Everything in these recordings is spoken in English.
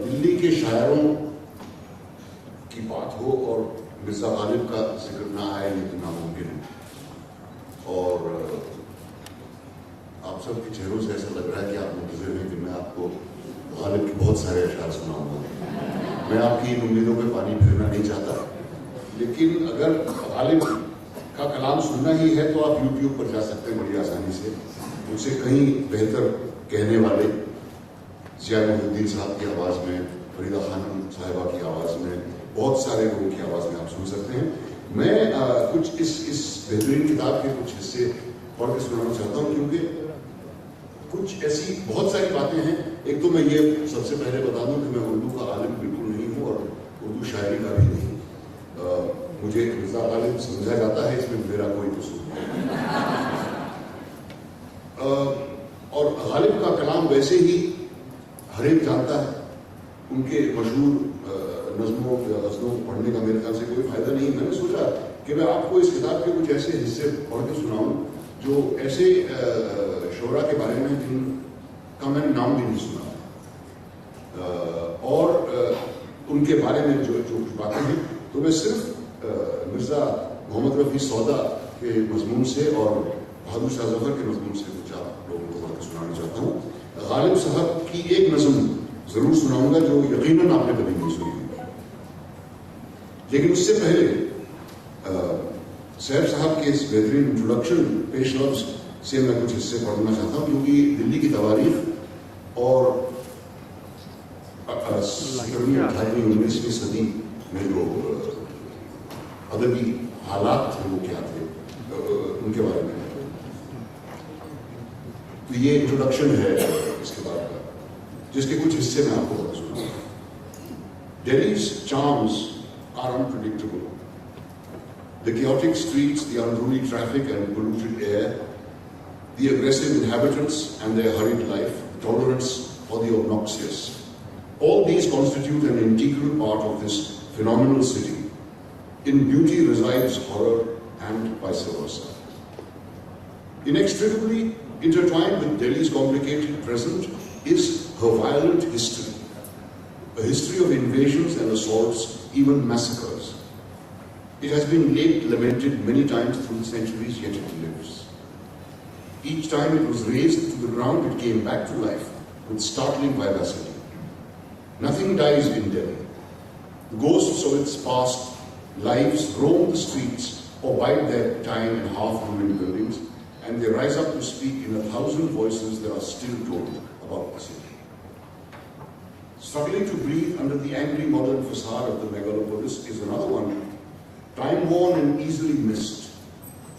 दिल्ली के शायरों की बात हो और मिर्जा गालिब का जिक्र ना आए ये तो नामुमकिन है। और आप सबके चेहरों से ऐसा लग रहा है कि आप मुंतज़िर हैं कि मैं आपको गालिब के बहुत सारे अशआर सुनाऊंगा। मैं आपकी इन उम्मीदों पे पानी फेरना नहीं चाहता, लेकिन अगर गालिब का कलाम सुनना ही है तो आप यूट्यूब पर जा सकते हैं बड़ी आसानी से। मुझसे कहीं बेहतर कहने वाले महमूद साहब की आवाज़ में, फरीदा खानम साहिबा की आवाज़ में, बहुत सारे लोगों की आवाज़ में आप सुन सकते हैं। मैं कुछ इस बेहतरीन किताब के कुछ हिस्से पढ़ के सुनाना चाहता हूँ, क्योंकि कुछ ऐसी बहुत सारी बातें हैं। एक तो मैं ये सबसे पहले बता दूं कि मैं उर्दू का आलिम बिल्कुल नहीं हूँ और उर्दू शायरी का भी नहीं। मुझे मिर्जा गालिब समझा जाता है, इसमें मेरा कोई कसूर नहीं। और गालिब का कलाम वैसे ही हर एक जानता है। उनके मशहूर नज़्मों या गज़लों को पढ़ने का मेरे ख्याल से कोई फायदा नहीं। मैंने सोचा कि मैं आपको इस किताब के कुछ ऐसे हिस्से पढ़ के सुनाऊं जो ऐसे शोरा के बारे में जिनका मैंने नाम भी नहीं सुना, और उनके बारे में जो कुछ बातें हैं, तो मैं सिर्फ मिर्जा मोहम्मद रफ़ी सौदा के मज़मून से और बहादुर शाह ज़फ़र के मज़मून से कुछ आप लोगों को पढ़ के सुनाना चाहता हूँ। गालिब साहब की एक नज़्म जरूर सुनाऊंगा जो यकीनन आपने कभी नहीं सुनी, लेकिन उससे पहले सैफ साहब के इस बेहतरीन इंट्रोडक्शन पेश लफ्ज़ से मैं कुछ हिस्से पढ़ना चाहता हूँ, क्योंकि दिल्ली की तवारीख और 17वीं 18वीं 19वीं सदी में जो अदबी हालात थे वो क्या थे उनके बारे में। तो ये इंट्रोडक्शन है इसके बाद का, जिसके कुछ हिस्से में आपको बता सुनाऊंगा। Delhi's charms are unpredictable. The chaotic streets, the unruly traffic and polluted air, the aggressive inhabitants and their hurried life, tolerance for the obnoxious. All these constitute an integral part of this phenomenal city. In beauty resides horror and vice versa. Inextricably intertwined with Delhi's complicated present is her violent history. A history of invasions and assaults, even massacres. It has been lamented many times through the centuries, yet it lives. Each time it was razed to the ground, it came back to life with startling vivacity. Nothing dies in Delhi. The ghosts of its past lives roam the streets or bide their time in half-ruined buildings, and they rise up to speak in 1,000 voices that are still told about the city. Struggling to breathe under the angry modern facade of the megalopolis is another one, time-worn and easily missed,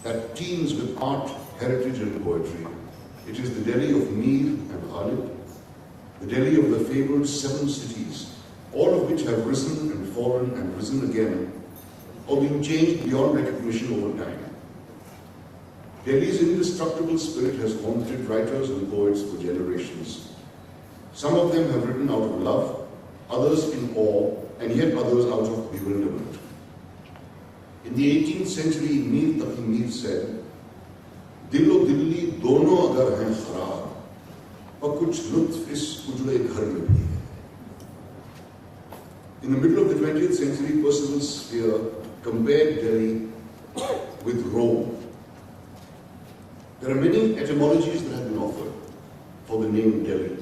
that teems with art, heritage and poetry. It is the Delhi of Mir and Ghalib, the Delhi of the fabled 7 cities, all of which have risen and fallen and risen again, or been changed beyond recognition over time. Delhi's indestructible spirit has haunted writers and poets for generations. Some of them have written out of love, others in awe, and yet others out of bewilderment. In the 18th century, Mir Taqi Mir said, "Dil o Dilli dono agar hain kharab, par kuch lutf is ujle ghar mein bhi hai." In the middle of the 20th century, Percival Spear compared Delhi with Rome. There are many etymologies that have been offered for the name Delhi,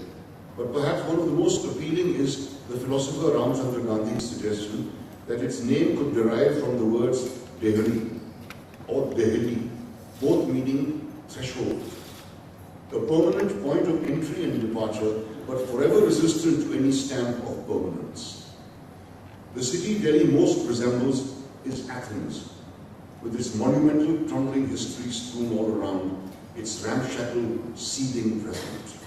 but perhaps one of the most appealing is the philosopher Ramchandra Gandhi's suggestion that its name could derive from the words Dehli or Dehli, both meaning threshold. a permanent point of entry and departure, but forever resistant to any stamp of permanence. The city Delhi most resembles is Athens, with its monumental crumbling history strewn all around, its ramshackle, seething present.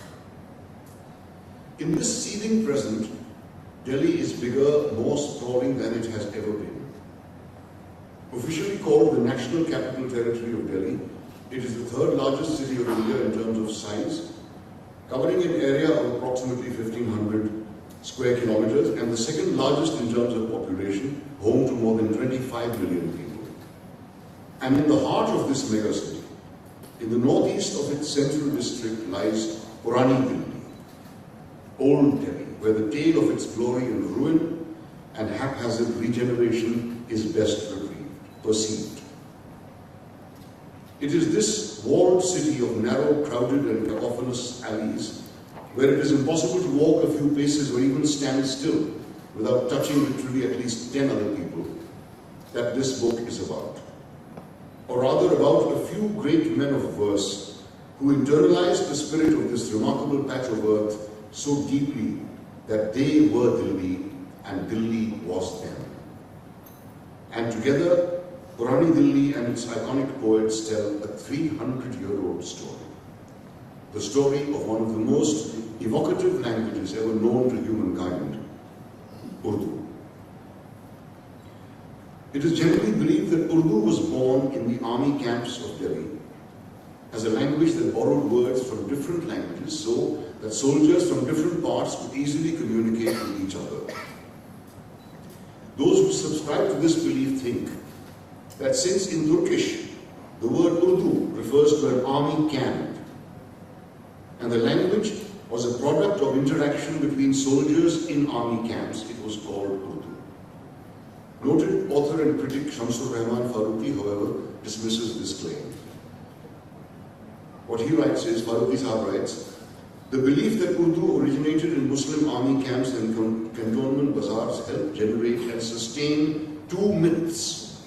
In this seething present, Delhi is bigger, more sprawling than it has ever been. Officially called the National Capital Territory of Delhi, it is the third largest city of India in terms of size, covering an area of approximately 1,500 square kilometers and the second largest in terms of population, home to more than 25 million people. And in the heart of this megacity, in the northeast of its central district, lies Purani Delhi, Old Delhi, where the tale of its glory and ruin and haphazard regeneration is best perceived. It is this walled city of narrow, crowded and cacophonous alleys where it is impossible to walk a few paces or even stand still without touching literally at least 10 other people that this book is about. Or rather about a few great men of verse who internalized the spirit of this remarkable patch of earth so deeply that they were Delhi and Delhi was them. And together, Purani Delhi and its iconic poets tell a 300-year-old story. The story of one of the most evocative languages ever known to humankind, Urdu. It is generally believed that Urdu was born in the army camps of Delhi as a language that borrowed words from different languages so that soldiers from different parts could easily communicate with each other. Those who subscribe to this belief think that since in Turkish the word Urdu refers to an army camp and the language was a product of interaction between soldiers in army camps, it was called Urdu. Noted author and critic Shamsur Rahman Farooqi, however, dismisses this claim. What he writes is, Farooqi Sahab writes, the belief that Urdu originated in Muslim army camps and cantonment bazaars helped generate and sustain two myths.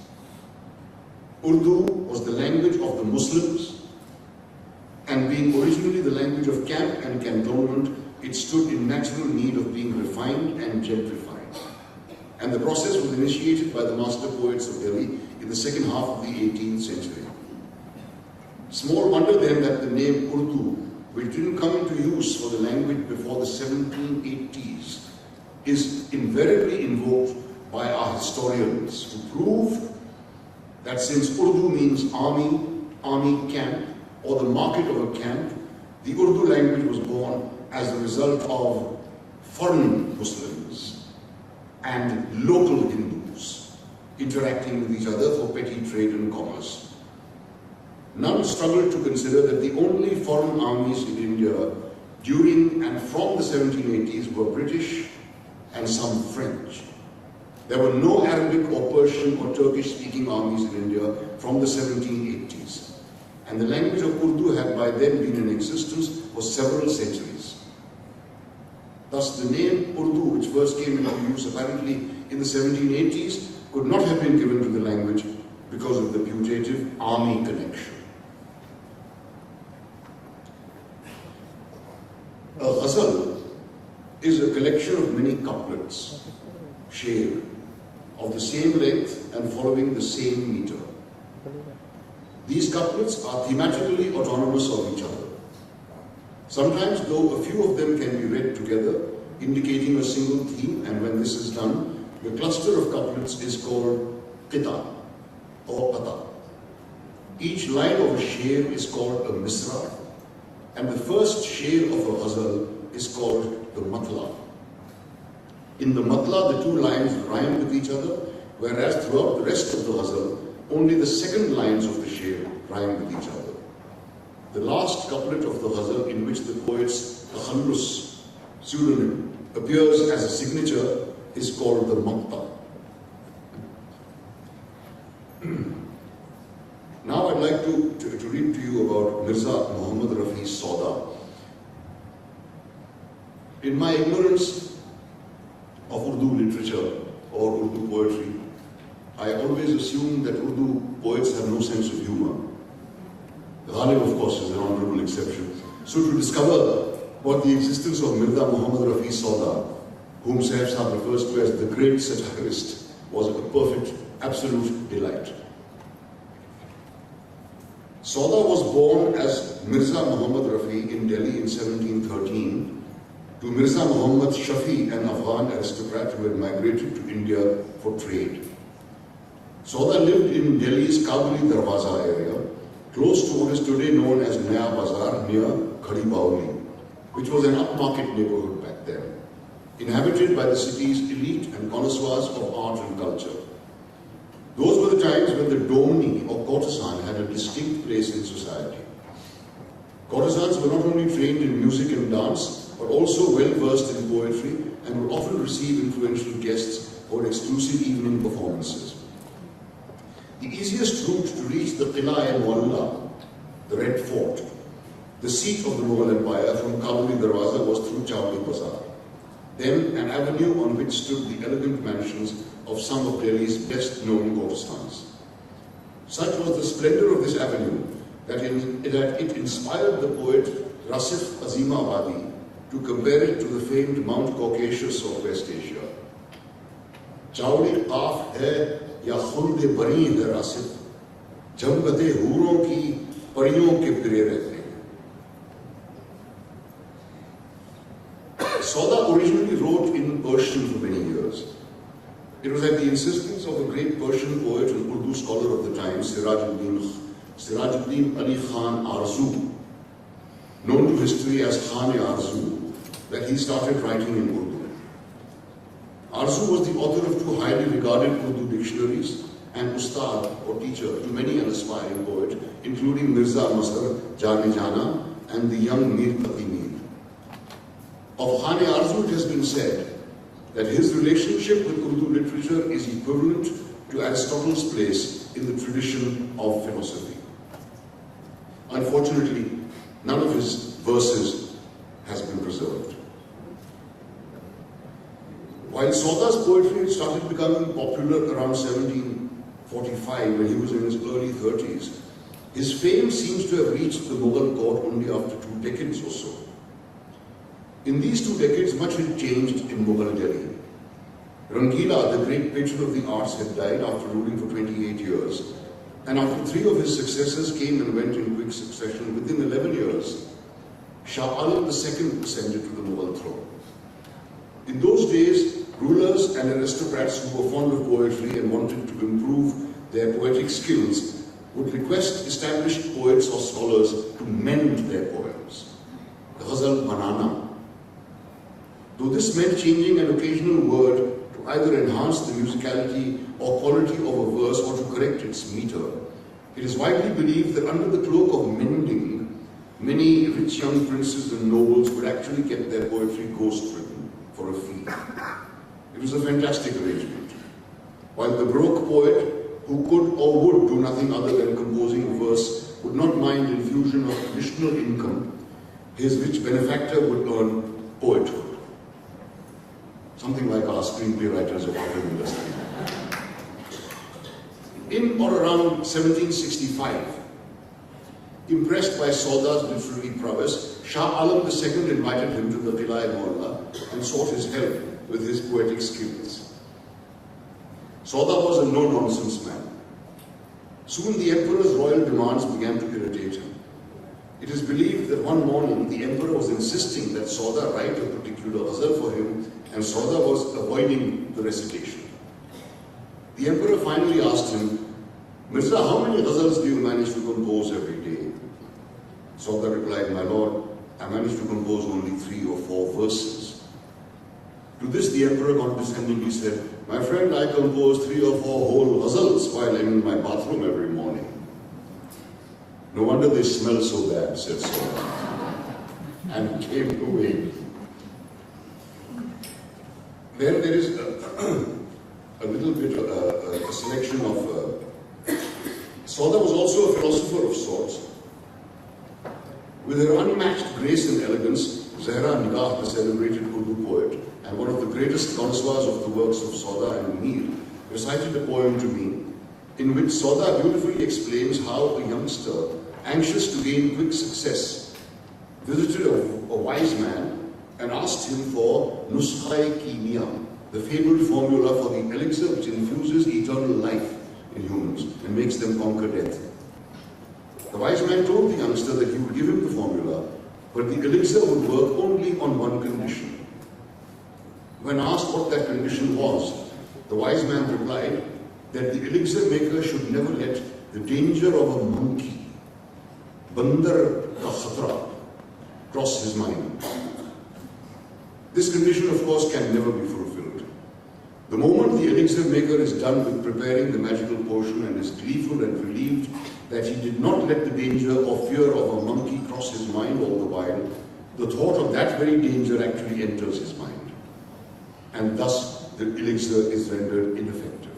Urdu was the language of the Muslims, and being originally the language of camp and cantonment, it stood in natural need of being refined and gentrified. And the process was initiated by the master poets of Delhi in the second half of the 18th century. Small wonder then that the name Urdu, which didn't come into use for the language before the 1780s, is invariably invoked by our historians to prove that since Urdu means army, army camp, or the market of a camp, the Urdu language was born as a result of foreign Muslims and local Hindus interacting with each other for petty trade and commerce. None struggled to consider that the only foreign armies in India during and from the 1780s were British and some French. There were no Arabic or Persian or Turkish-speaking armies in India from the 1780s, and the language of Urdu had by then been in existence for several centuries. Thus, the name Urdu, which first came into use apparently in the 1780s, could not have been given to the language because of the putative army connection. A ghazal is a collection of many couplets, sher, of the same length and following the same meter. These couplets are thematically autonomous of each other. Sometimes, though, a few of them can be read together, indicating a single theme, and when this is done, the cluster of couplets is called qita or qata. Each line of a sher is called a misra, and the first sher of a ghazal is called the matla. In the matla, the two lines rhyme with each other, whereas throughout the rest of the ghazal, only the second lines of the sher rhyme with each other. The last couplet of the ghazal, in which the poet's takhallus pseudonym appears as a signature, is called the maqta. Now I'd like to read to you about Mirza Muhammad Rafi Sauda. In my ignorance of Urdu literature or Urdu poetry, I always assumed that Urdu poets have no sense of humor. Ghalib, of course, is an honorable exception. So to discover what the existence of Mirza Muhammad Rafi Sauda, whom Saif Sahab refers to as the great satirist, was a perfect, absolute delight. Sauda was born as Mirza Muhammad Rafi in Delhi in 1713 to Mirza Muhammad Shafi, an Afghan aristocrat who had migrated to India for trade. Sauda lived in Delhi's Kabuli Darwaza area, close to what is today known as Naya Bazar near Khadi Baoli, which was an upmarket neighborhood back then, inhabited by the city's elite and connoisseurs of art and culture. Those were the times when the domini or courtesan had a distinct place in society. Courtesans were not only trained in music and dance, but also well versed in poetry and would often receive influential guests for exclusive evening performances. The easiest route to reach the Qila-e-Mualla, the Red Fort, the seat of the Mughal Empire from Kabuli Darwaza, was through Chowli Bazaar, then an avenue on which stood the elegant mansions of some of Delhi's best-known courtesans. Such was the splendor of this avenue that it inspired the poet Rasif Azimabadi to compare it to the famed Mount Caucasus of West Asia. Chowli Qaf hai ya khulde bari hai Rasif, jambate hooron ki pariyon ke pire rehte hain. Sauda originally wrote in Persian for many years. It was at the insistence of a great Persian poet and Urdu scholar of the time, Sirajuddin Ali Khan Arzu, known to history as Khan-e-Arzu, that he started writing in Urdu. Arzu was the author of two highly regarded Urdu dictionaries and ustad or teacher to many an aspiring poet, including Mirza Mazhar Jane-Jana and the young Mir Taqi Mir. Of Khan-e-Arzu it has been said that his relationship with Urdu literature is equivalent to Aristotle's place in the tradition of philosophy. Unfortunately, none of his verses has been preserved. While Sauda's poetry started becoming popular around 1745, when he was in his early 30s, his fame seems to have reached the Mughal court only after 2 decades or so. In these 2 decades, much had changed in Mughal Delhi. Rangila, the great patron of the arts, had died after ruling for 28 years, and after 3 of his successors came and went in quick succession, within 11 years, Shah Alam II ascended to the Mughal throne. In those days, rulers and aristocrats who were fond of poetry and wanted to improve their poetic skills would request established poets or scholars to mend their poems. The ghazal banana. Though this meant changing an occasional word to either enhance the musicality or quality of a verse or to correct its meter, it is widely believed that under the cloak of mending, many rich young princes and nobles would actually get their poetry ghost-written for a fee. It was a fantastic arrangement. While the broke poet, who could or would do nothing other than composing verse, would not mind infusion of additional income, his rich benefactor would earn poethood. Something like our screenplay writers of our film industry. In or around 1765, impressed by Sauda's literary prowess, Shah Alam II invited him to the Qila-e-Mualla and sought his help with his poetic skills. Sauda was a no-nonsense man. Soon the emperor's royal demands began to irritate him. It is believed that one morning the emperor was insisting that Sauda write a particular ghazal for him, and Sauda was avoiding the recitation. The emperor finally asked him, "Mirza, how many ghazals do you manage to compose every day?" Sauda replied, "My lord, I manage to compose only 3 or 4 verses." To this the emperor condescendingly said, "My friend, I compose 3 or 4 whole ghazals while I'm in my bathroom every morning." "No wonder they smell so bad," said Sauda, and came away. Then there is a little bit, a selection of... Sauda was also a philosopher of sorts. With her unmatched grace and elegance, Zahra Nigah, the celebrated Urdu poet, and one of the greatest connoisseurs of the works of Sauda and Mir, recited a poem to me, in which Sauda beautifully explains how a youngster, anxious to gain quick success, visited a wise man and asked him for Nuskha-e-Kimia, the fabled formula for the elixir which infuses eternal life in humans and makes them conquer death. The wise man told the youngster that he would give him the formula, but the elixir would work only on one condition. When asked what that condition was, the wise man replied that the elixir maker should never let the danger of a monkey, bandar ka khatra, cross his mind. This condition, of course, can never be fulfilled. The moment the elixir maker is done with preparing the magical potion and is gleeful and relieved that he did not let the danger or fear of a monkey cross his mind all the while, the thought of that very danger actually enters his mind. And thus, the elixir is rendered ineffective.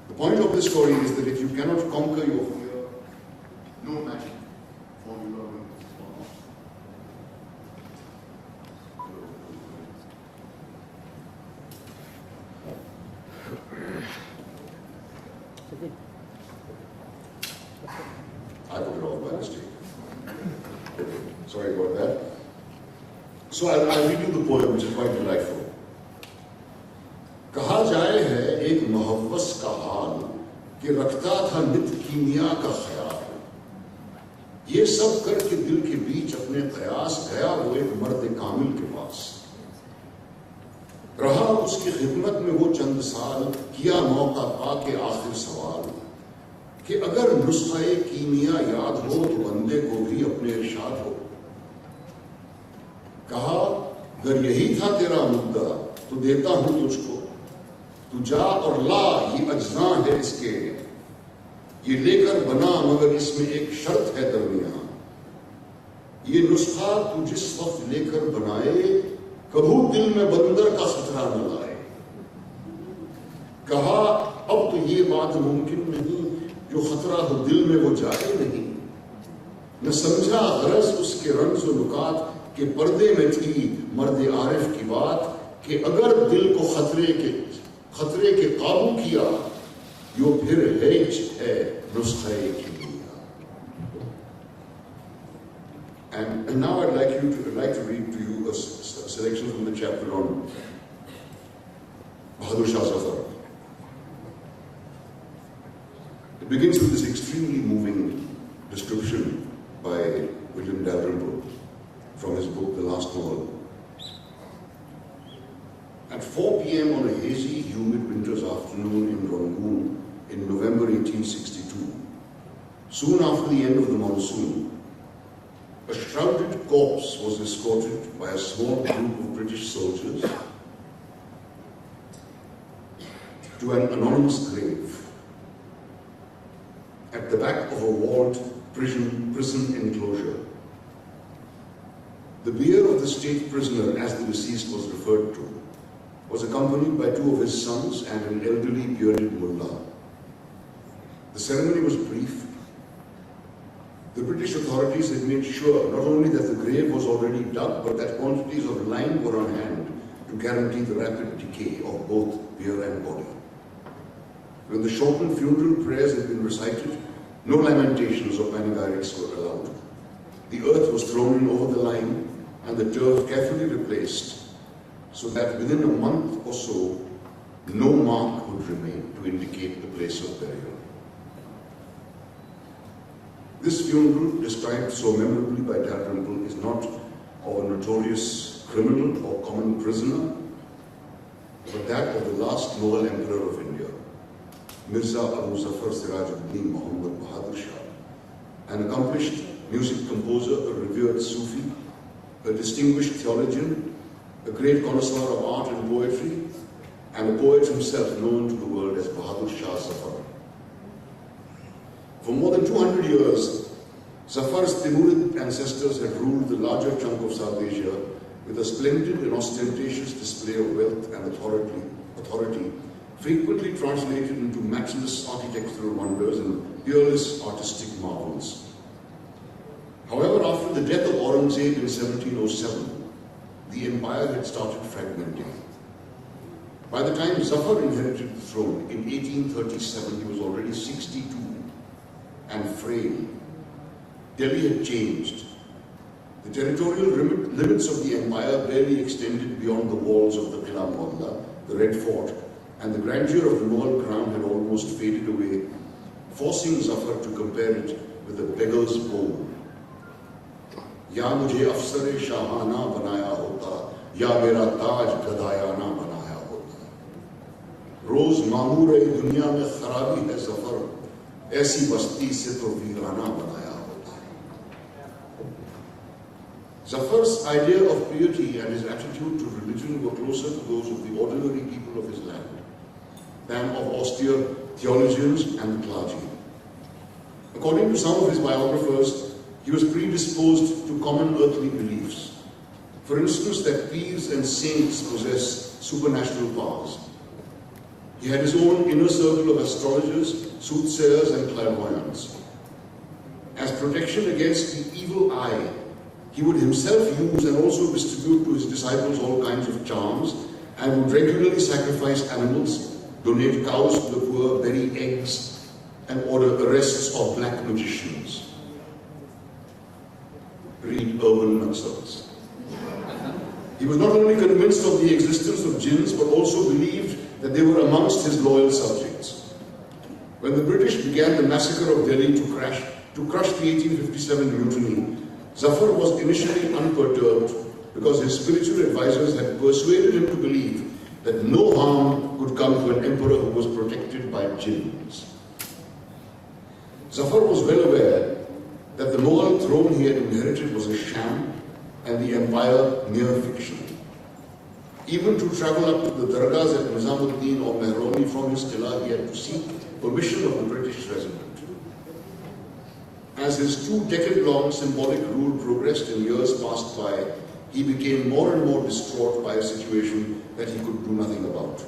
The point of this story is that if you cannot conquer your fear, no magic formula will respond. I put it off by mistake. Sorry about that. So I'll read you the poem, which is quite delightful. कहा जाए है एक मुहव्वस का हाल कि रखता था नित कीमिया का ख्याल, ये सब करके दिल के बीच अपने कयास गया वो एक मर्द कामिल के पास, रहा उसकी खिदमत में वो चंद साल, किया मौका पाके आखिर सवाल कि अगर नुस्खे कीमिया याद हो तो बंदे को भी अपने इरशाद हो। कहा अगर यही था तेरा मुद्दा तो देता हूं तुझको, तू जा और ला, ये अज्जा है इसके, ये लेकर बना मगर इसमें एक शर्त है दरमियान, ये नुस्खा तू जिस वक्त लेकर बनाए कभू दिल में बंदर का खतरा न लाए। कहा अब तो ये बात मुमकिन नहीं जो खतरा हो दिल में वो जाए नहीं, न समझा गरज उसके रंज व नुकात के पर्दे में थी मर्द आरिफ की बात कि अगर दिल को खतरे के काबू किया यो फिर है नुस्खे कीमिया। And now I'd like to read to you a selection from the chapter on Bahadur Shah Zafar. It begins with this extremely moving description by William Dalrymple from his book The Last Novel. At 4 p.m. on a hazy, humid winter's afternoon in Rangoon in November 1862, soon after the end of the monsoon, a shrouded corpse was escorted by a small group of British soldiers to an anonymous grave at the back of a walled prison enclosure. The bier of the state prisoner, as the deceased was referred to, was accompanied by 2 of his sons and an elderly bearded mullah. The ceremony was brief. The British authorities had made sure not only that the grave was already dug, but that quantities of lime were on hand to guarantee the rapid decay of both bier and body. When the shortened funeral prayers had been recited, no lamentations or panegyrics were allowed. The earth was thrown in over the lime and the turf carefully replaced, so that within a month or so, no mark would remain to indicate the place of burial. This funeral, described so memorably by Dalrymple, is not of a notorious criminal or common prisoner, but that of the last Mughal emperor of India, Mirza Abu Zafar Sirajuddin Muhammad Bahadur Shah, an accomplished music composer, a revered Sufi, a distinguished theologian, a great connoisseur of art and poetry, and a poet himself known to the world as Bahadur Shah Zafar. For more than 200 years, Zafar's Timurid ancestors had ruled the larger chunk of South Asia with a splendid and ostentatious display of wealth and authority, frequently translated into matchless architectural wonders and peerless artistic marvels. However, after the death of Aurangzeb in 1707, the empire had started fragmenting. By the time Zafar inherited the throne in 1837, he was already 62 and frail. Delhi had changed. The territorial limits of the empire barely extended beyond the walls of the Qila Mohalla, the Red Fort, and the grandeur of the Mughal crown had almost faded away, forcing Zafar to compare it with a beggar's bowl. Ya mujhe afsare shahana banaya hota, ya mera taj gadayana banaya hota. Roz mamure dunya mein kharabi hai Zafar, aisi basti se to veerana banaya. Zafar's idea of piety and his attitude to religion were closer to those of the ordinary people of his land than of austere theologians and the clergy. According to some of his biographers, he was predisposed to common earthly beliefs. For instance, that peers and saints possess supernatural powers. He had his own inner circle of astrologers, soothsayers and clairvoyants. As protection against the evil eye, he would himself use and also distribute to his disciples all kinds of charms and would regularly sacrifice animals, donate cows to the poor, bury eggs, and order arrests of black magicians. Read urban Naxals. He was not only convinced of the existence of jinns, but also believed that they were amongst his loyal subjects. When the British began the massacre of Delhi to crush the 1857 mutiny, Zafar was initially unperturbed because his spiritual advisors had persuaded him to believe that no harm could come to an emperor who was protected by jinns. Zafar was well aware that the Mughal throne he had inherited was a sham and the empire mere fiction. Even to travel up to the dargahs at Nizamuddin or Mehroni from his qila, he had to seek permission of the British resident. As his 2-decade-long symbolic rule progressed and years passed by, he became more and more distraught by a situation that he could do nothing about.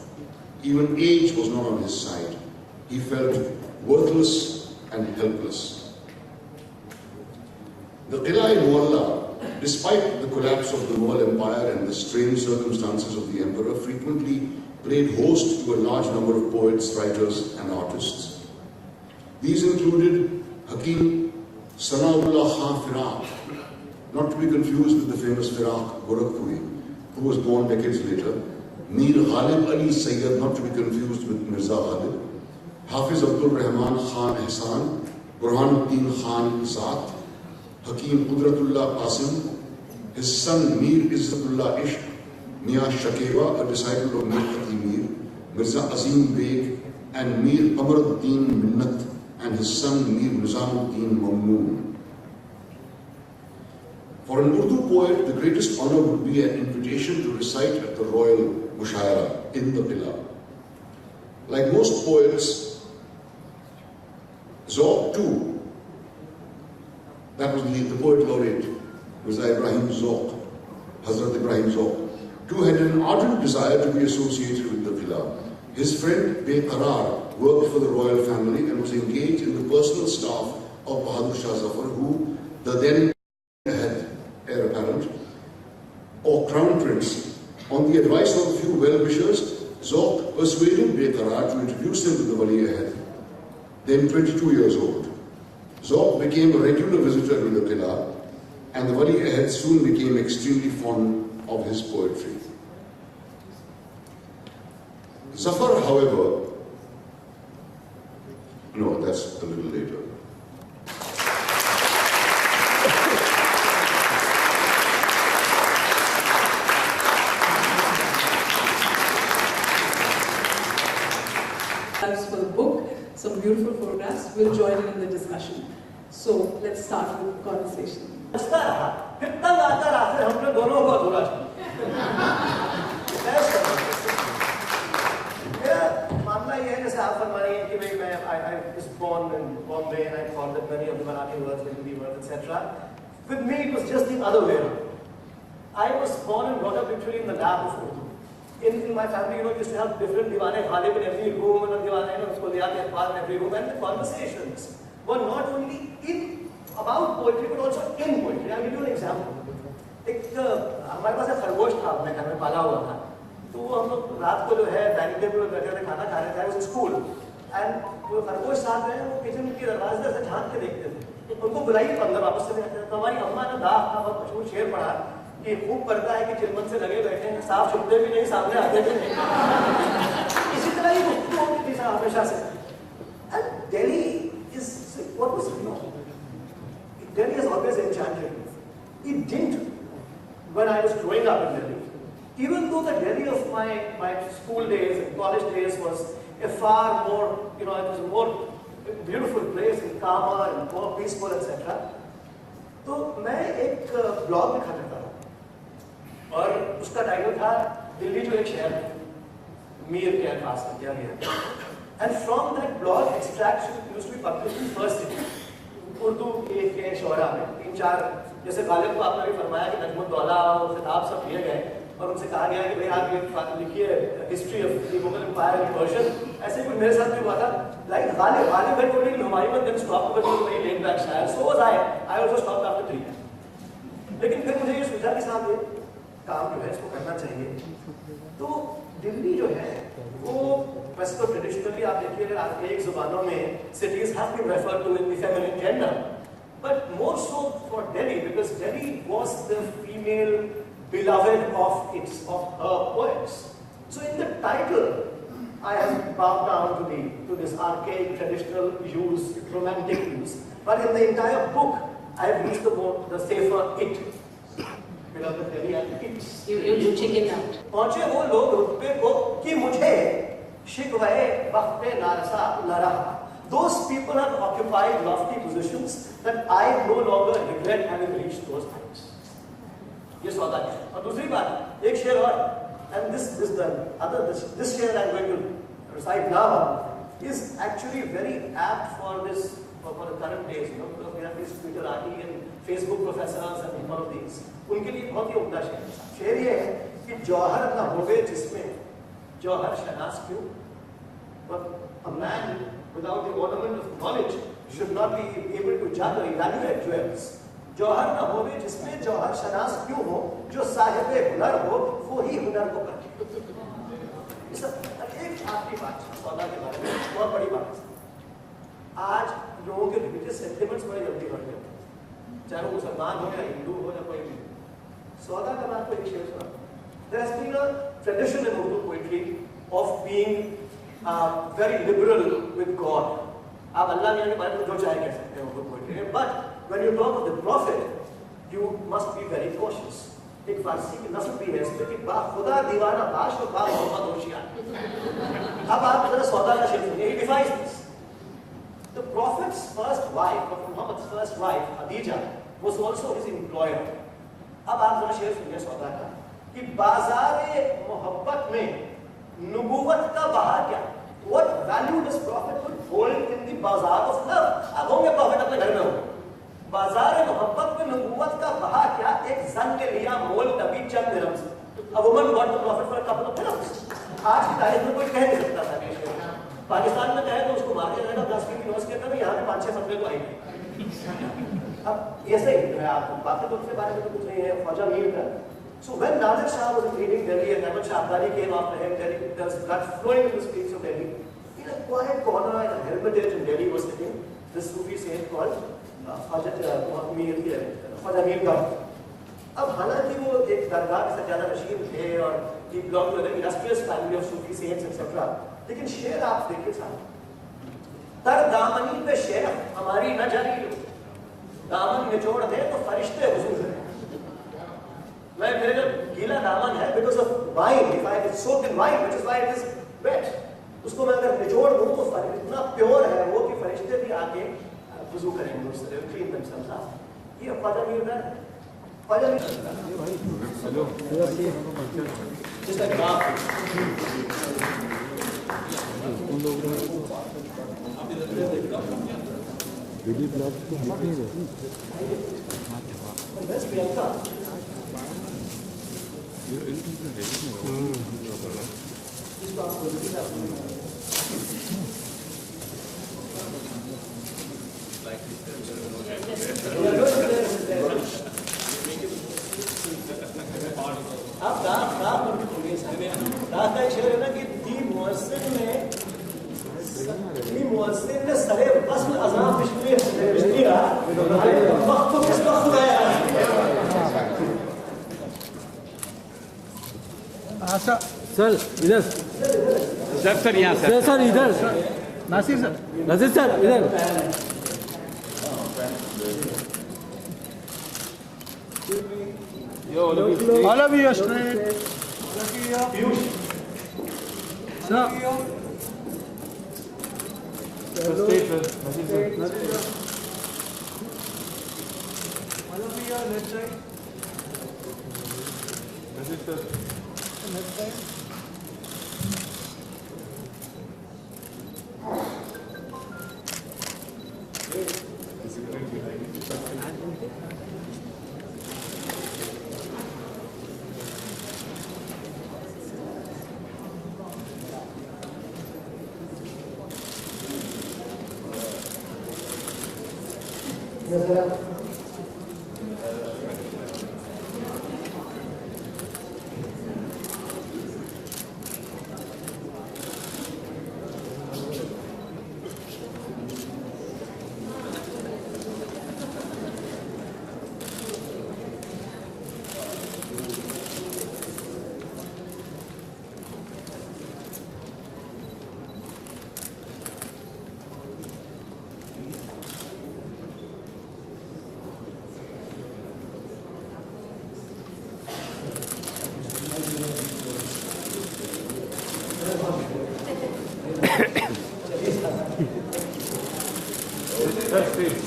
Even age was not on his side. He felt worthless and helpless. The Qila in Mughalla, despite the collapse of the Mughal Empire and the strange circumstances of the emperor, frequently played host to a large number of poets, writers and artists. These included Hakim Sanaullah Khan Firaq, not to be confused with the famous Firaq Gorakhpuri, who was born decades later, Mir Ghalib Ali Sayyid, not to be confused with Mirza Ghalib, Hafiz Abdul Rahman Khan Ehsan, Burhanuddin Khan Zat, Hakim Qudratullah Qasim, his son Mir Izzatullah Ishq, Mia Shakeva, a disciple of Mir Taqi Mir, Mirza Azim Beg, and Mir Qamaruddin Minnat, and his son Mir Nizamuddin Mahmood. For an Urdu poet, the greatest honor would be an invitation to recite at the royal mushaira in the qila. Like most poets, Zauq too, that was the poet laureate, Mirza Ibrahim Zauq, Hazrat Ibrahim Zauq, too had an ardent desire to be associated with the qila. His friend Beqarar worked for the royal family and was engaged in the personal staff of Bahadur Shah Zafar, who, the then heir apparent, or crown prince, on the advice of a few well-wishers, Zauq persuaded Beqarar to introduce him to the Wali-e-Ahd, then 22 years old. Zauq became a regular visitor to the qila, and the Wali-e-Ahd soon became extremely fond of his poetry. Zafar, however, no, that's a little later. Thanks for the book, some beautiful photographs. We'll join in the discussion. So let's start with the conversation. I was born in Bombay and I thought that many of the Marathi words will be words, etc. With me, it was just the other way around. I was born and brought up literally in the lap of Urdu. In my family, you know, we used to have different diwane ghalib in every room, and in every room, and the conversations were not only about poetry, but also in poetry. I'll give you an example. हमारे पास एक खरगोश था, अपने घर में पाला हुआ था. तो हम लोग रात को जो है डाइनिंग टेबल पर बैठे थे, खाना खा रहे थे, उस स्कूल. एंड जो खरगोश साथ रहे, वो किचन के दरवाजे से झांक के देखते थे. उनको बुलाइए तो अंदर वापस चले जाते हैं। तो हमारी अम्मा ने दा अपना बहुत मशहूर शेर पढ़ा कि खूब पड़ता है कि चिलमन से लगे बैठे हैं, साफ छुपते भी नहीं, सामने आते भी नहीं। इसी तरह ही गुफ्तगू होती थी हमेशा से। And Delhi is what was it? Delhi has always enchanted me. It didn't when I was growing up in Delhi. Even though the Delhi of my school days and college days was a far more, it was a more beautiful place and calmer and more peaceful, etc. तो मैं एक blog लिखा करता था और उसका title था दिल्ली जो एक शहर है, मीर के खास कर दिया गया। And from that blog, extracts used to be published in first edition. Urdu के शोरा में 3-4 जैसे गालिब को आपने भी फरमाया कि नजमुद्दौला और खिताब सब दिए गए और उनसे कहा गया कि भाई आप ये लिखिए history of the Mughal empire की वर्जन। ऐसे कुछ मेरे साथ भी हुआ था। Like Ghalib had told me कि Humayun then stopped because he was very laid back शायर। So was I also stopped after 3 लेकिन फिर मुझे ये सोचा कि साहब ये काम जो है इसको करना चाहिए। तो दिल्ली जो है वो वैसे तो ट्रेडिशनली आप देखिए अगर आपके एक जुबानों में cities have been referred to in the feminine gender, but more so for Delhi because Delhi was the female beloved of her poets. So in the title, I have bowed down to this archaic, traditional use, romantic use, but in the entire book, I have used the safer it. Beloved Delhi and it. You chicken out. पहुंचे वो लोग रुतबे को कि मुझे शिकवाए वक्ते नारसा न रहा। Those people have occupied lofty positions that I no longer regret having reached those heights. ये सौदा है। और दूसरी बात एक शेर और and this शेर I'm going to recite now is actually very apt for the current days, because we have these Twitterati and Facebook professors and all of these. उनके लिए बहुत ही उम्दा शेर है। शेर ये है कि जौहर न होवे जिसमें जौहर शनास क्यों? But a man without the ornament of knowledge should not be able to judge or evaluate jewels. जौहर न होवे जिसमें जौहर शनास क्यों हो, जो साहिब हुनर हो वो ही हुनर को परखे। एक आखिरी बात सौदा के बारे में, बहुत बड़ी बात है। आज लोगों के रिलीजियस सेंटिमेंट्स बड़े जल्दी बढ़ गए, चाहे वो मुसलमान हो या हिंदू हो या कोई भी। सौदा का बात को एक शेर सुना। There has been a tradition in Urdu poetry of being very liberal with God. आप अल्लाह मियां के बारे में जो चाहे कह सकते हैं Urdu poetry में, but when you talk of the Prophet, you must be very cautious. एक फारसी की नस्ल भी है इसमें कि बा खुदा दीवाना बाश और बा मोहम्मद होशियार। अब आप जरा सौदा का शेर सुनिए। He defines this. The Prophet's first wife, Prophet Muhammad's first wife, Khadija, was also his employer. अब आप जरा शेर सुनिए सौदा का कि बाजारे मोहब्बत में नबूवत का बहा क्या? What value does Prophet hold in the bazaar of love? अब होंगे Prophet अपने घर में हो। बाजारे मोहब्बत में नबूवत का बहा क्या? एक जन ने लिया मोल नबी चंद दिरहम से। A woman got the Prophet for a couple of dirhams. आज की तारीख में कोई कह नहीं सकता था। पाकिस्तान में कहे तो उसको मार दिया जाएगा 10 की नोस के अंदर, यहाँ पे 5-6 फतवे तो आएंगे। अब ऐसे ही है आप बाकी तो उसके बारे में तो कुछ नहीं है। ख्वाजा मीर का So when Nadir Shah was invading Delhi and Ahmad Shah Abdali came after him, there was blood flowing in the streets of Delhi. In a quiet corner in a hermitage in Delhi was sitting this Sufi saint called Khwaja Mir का। अब हालांकि वो एक दरगाह के सज्जादा नशीन थे और he belonged to an illustrious family of Sufi saints etc. लेकिन शेर आप देखिए साहब, तर दामनी पे शेर हमारी न जारी, दामन निचोड़ दे तो फरिश्ते हुजूर हैं। मैं मेरे जो गीला दामन है because of wine, if I it's soaked in wine, which is why it is wet, उसको मैं अगर निचोड़ दूँ तो इतना प्योर है वो कि फरिश्ते भी आके वुजू करेंगे उससे, clean themselves up। ये ख्वाजा मीर का ख्वाजा मीर हेलो जिसका जवाब दिल्ली ब्लॉग को नहीं रहती। बस प्रियंका आप रात का शेर है ना कि दी मुअस्सिन ने सरे बस्म अज़ाम बिश्तिया सर इधर सर यहाँ सर सर इधर नासिर सर इधर all of you are straight.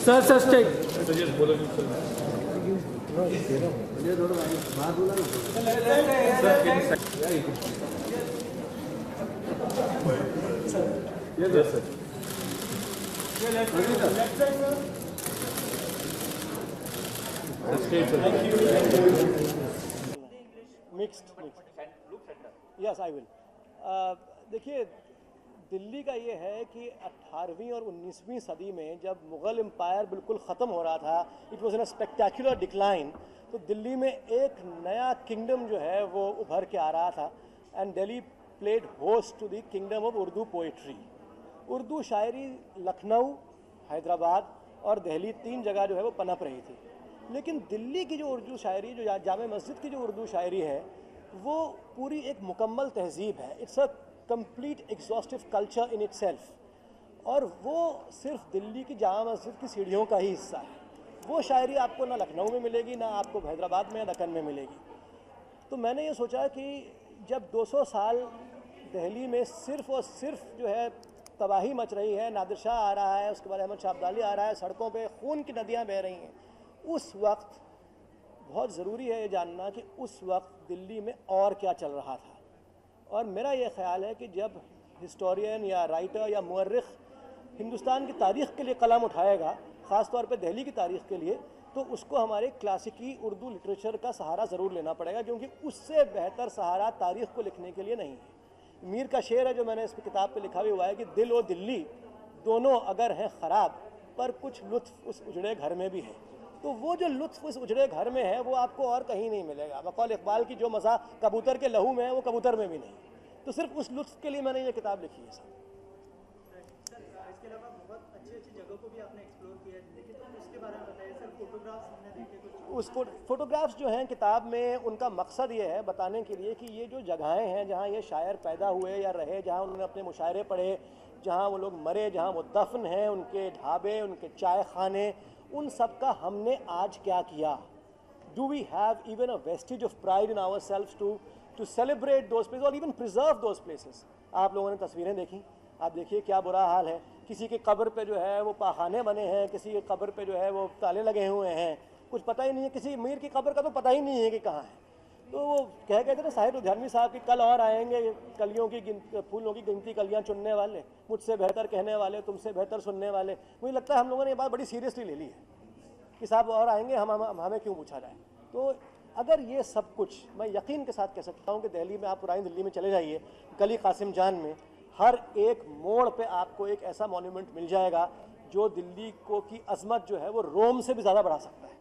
Sir state mixed yes I will देखिए दिल्ली का ये है कि 18वीं और 19वीं सदी में जब मुग़ल एम्पायर बिल्कुल ख़त्म हो रहा था, it was in a spectacular decline, तो दिल्ली में एक नया किंगडम जो है वो उभर के आ रहा था and Delhi played host to the kingdom of Urdu poetry. Urdu शायरी लखनऊ, हैदराबाद और दिल्ली 3 जगह जो है वो पनप रही थी, लेकिन दिल्ली की जो उर्दू शायरी, जो जामे मस्जिद की जो उर्दू शायरी है, वो पूरी एक मुकम्मल तहजीब है। It's a complete exhaustive culture in itself, और वो सिर्फ दिल्ली की जामा मस्जिद की सीढ़ियों का ही हिस्सा है। वो शायरी आपको ना लखनऊ में मिलेगी, ना आपको हैदराबाद में या दक्कन में मिलेगी। तो मैंने ये सोचा कि जब 200 साल दिल्ली में सिर्फ और सिर्फ जो है तबाही मच रही है, नादिर शाह आ रहा है, उसके बाद अहमद शाह अब्दाली आ रहा है, सड़कों पे खून की नदियाँ बह रही हैं, उस वक्त बहुत ज़रूरी है ये जानना कि उस वक्त दिल्ली में और क्या चल रहा था। और मेरा ये ख़्याल है कि जब हिस्टोरियन या राइटर या मुअर्रिख़ हिंदुस्तान की तारीख़ के लिए कलम उठाएगा, ख़ास तौर पे दिल्ली की तारीख़ के लिए, तो उसको हमारे क्लासिकी उर्दू लिटरेचर का सहारा ज़रूर लेना पड़ेगा, क्योंकि उससे बेहतर सहारा तारीख़ को लिखने के लिए नहीं है। मीर का शेर है जो मैंने इस किताब पे लिखा भी हुआ है कि दिल और दिल्ली दोनों अगर हैं ख़राब, पर कुछ लुत्फ़ उस उजड़े घर में भी है। तो वो जो लुत्फ़ उस उजड़े घर में है वो आपको और कहीं नहीं मिलेगा। बकौल इकबाल की जो मज़ा कबूतर के लहू में है वो कबूतर में भी नहीं। तो सिर्फ उस लुत्फ़ के लिए मैंने ये किताब लिखी है सर। इसके अलावा बहुत अच्छी अच्छी जगहों को भी आपने एक्सप्लोर किया है, लेकिन तो उसके बारे में बताइए सर। फोटोग्राफ्स हमने देखे कुछ, उस फोटोग्राफ्स जो हैं किताब में, उनका मकसद ये है बताने के लिए कि ये जो जगहें हैं जहाँ ये शायर पैदा हुए या रहे, जहाँ उन्होंने अपने मुशायरे पढ़े, जहाँ वो लोग मरे, जहाँ वो दफन हैं, उनके ढाबे, उनके चाय खाने, उन सब का हमने आज क्या किया। Do we have even a wastage of pride in our self to celebrate those places और इवन प्रिजर्व दोज प्लेसेस। आप लोगों ने तस्वीरें देखी, आप देखिए क्या बुरा हाल है। किसी की कब्र पे जो है वो पाखाने बने हैं, किसी की कब्र पे जो है वो ताले लगे हुए हैं, कुछ पता ही नहीं है। किसी मीर की कब्र का तो पता ही नहीं है कि कहाँ है। तो वो कह गए थे ना साहिर लुधियानवी साहब कि कल और आएंगे कलियों की फूलों की गिनती कलियाँ चुनने वाले, मुझसे बेहतर कहने वाले, तुमसे बेहतर सुनने वाले। मुझे लगता है हम लोगों ने ये बात बड़ी सीरियसली ले ली है कि साहब और आएंगे, हमें क्यों पूछा जाए। तो अगर ये सब कुछ, मैं यकीन के साथ कह सकता हूँ कि दिल्ली में, आप पुरानी दिल्ली में चले जाइए, गली कासिम जान में हर एक मोड़ पे आपको एक ऐसा मॉन्यूमेंट मिल जाएगा जो दिल्ली को की अजमत जो है वो रोम से भी ज़्यादा बढ़ा सकता है।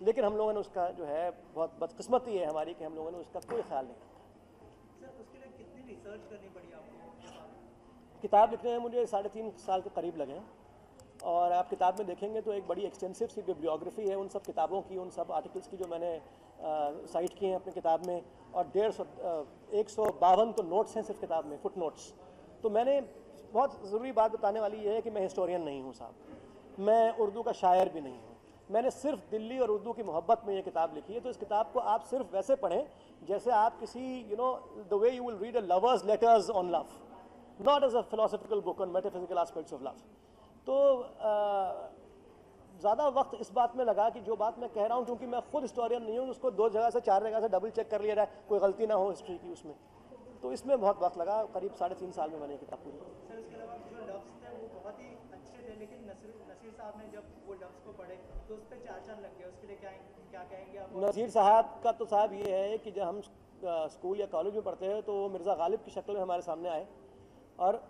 लेकिन हम लोगों ने उसका जो है, बहुत बदकिस्मती है हमारी कि हम लोगों ने उसका कोई ख्याल नहीं रखा। सर उसके लिए कितनी रिसर्च करनी पड़ी आपको? किताब लिखने में मुझे 3.5 साल के करीब लगे हैं। और आप किताब में देखेंगे तो एक बड़ी एक्सटेंसिव सी बिब्लियोग्राफी है उन सब किताबों की, उन सब आर्टिकल्स की जो मैंने साइट किए हैं अपनी किताब में, और 152 तो नोट्स हैं सिर्फ किताब में, फुट नोट्स। तो मैंने बहुत ज़रूरी बात बताने वाली ये है कि मैं हिस्टोरियन नहीं हूँ साहब, मैं उर्दू का शायर भी नहीं हूँ। मैंने सिर्फ दिल्ली और उर्दू की मोहब्बत में ये किताब लिखी है। तो इस किताब को आप सिर्फ वैसे पढ़ें जैसे आप किसी the way you will read a lovers letters on love, not as a philosophical book on metaphysical aspects of love. तो ज़्यादा वक्त इस बात में लगा कि जो बात मैं कह रहा हूँ, क्योंकि मैं खुद हिस्टोरियन नहीं हूँ, उसको 2 जगह से 4 जगह से डबल चेक कर लिया जाए, कोई गलती ना हो हिस्ट्री की उसमें। तो इसमें बहुत वक्त लगा, करीब 3.5 साल में मैंने ये किताब पूरी। सर उसके अलावा जो लफ्ज़ थे वो बहुत ही अच्छे थे, लेकिन नसीर साहब ने जब वो लफ्ज़ को पढ़े तो उस पर 4 चांद लग गए। उसके लिए क्या कहेंगे आप? नसीर साहब का तो साहब ये है कि जब हम स्कूल या कॉलेज में पढ़ते हैं तो वो मिर्ज़ा गालिब की शक्ल में हमारे सामने आए, और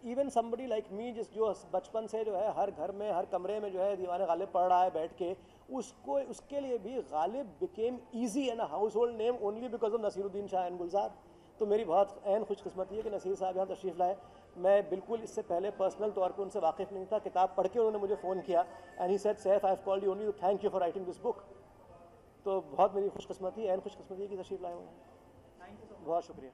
इवन समबडी लाइक मी जो बचपन से जो है हर घर में हर कमरे में जो है दीवान गालिब पढ़ रहा है बैठ के, उसके लिए भी Ghalib became easy and household name only because of Naseeruddin Shah and Gulzar. तो मेरी बहुत ऐन खुशकिस्मती है कि नसीर साहब यहाँ तशरीफ़ लाए। मैं बिल्कुल इससे पहले पर्सनल तौर पे उनसे वाकिफ़ नहीं था, किताब पढ़ के उन्होंने मुझे फ़ोन किया and he said Saif I have called you only to thank you for writing this book. तो बहुत मेरी खुशकिस्मती है, ऐन खुशकिस्मती है कि तशरीफ़ लाए हुए हैं। बहुत शुक्रिया।